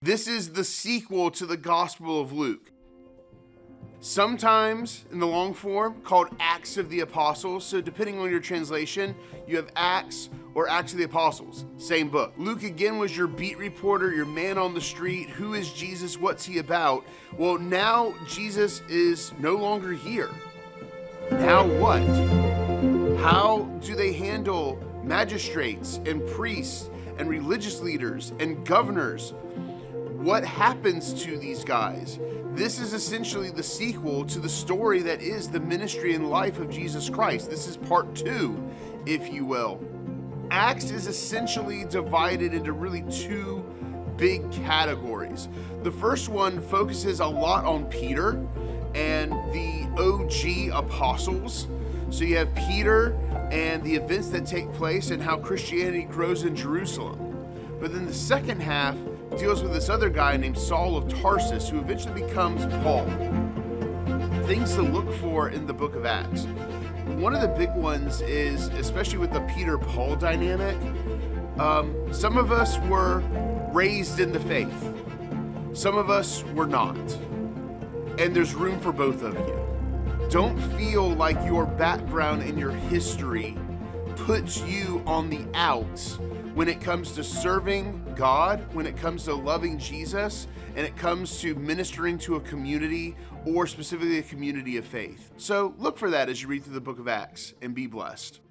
This is the sequel to the Gospel of Luke. Sometimes in the long form called Acts of the Apostles. So depending on your translation, you have Acts or Acts of the Apostles, same book. Luke again was your beat reporter, your man on the street. Who is Jesus? What's he about? Well, now Jesus is no longer here. Now what? How do they handle magistrates and priests and religious leaders and governors? What happens to these guys? This is essentially the sequel to the story that is the ministry and life of Jesus Christ. This is part 2, if you will. Acts is essentially divided into really 2 big categories. The first one focuses a lot on Peter and the OG apostles. So you have Peter and the events that take place and how Christianity grows in Jerusalem. But then the second half deals with this other guy named Saul of Tarsus, who eventually becomes Paul. Things to look for in the book of Acts. One of the big ones is, especially with the Peter-Paul dynamic, some of us were raised in the faith. Some of us were not. And there's room for both of you. Don't feel like your background and your history puts you on the outs when it comes to serving God, when it comes to loving Jesus, and it comes to ministering to a community, or specifically a community of faith. So look for that as you read through the book of Acts, and be blessed.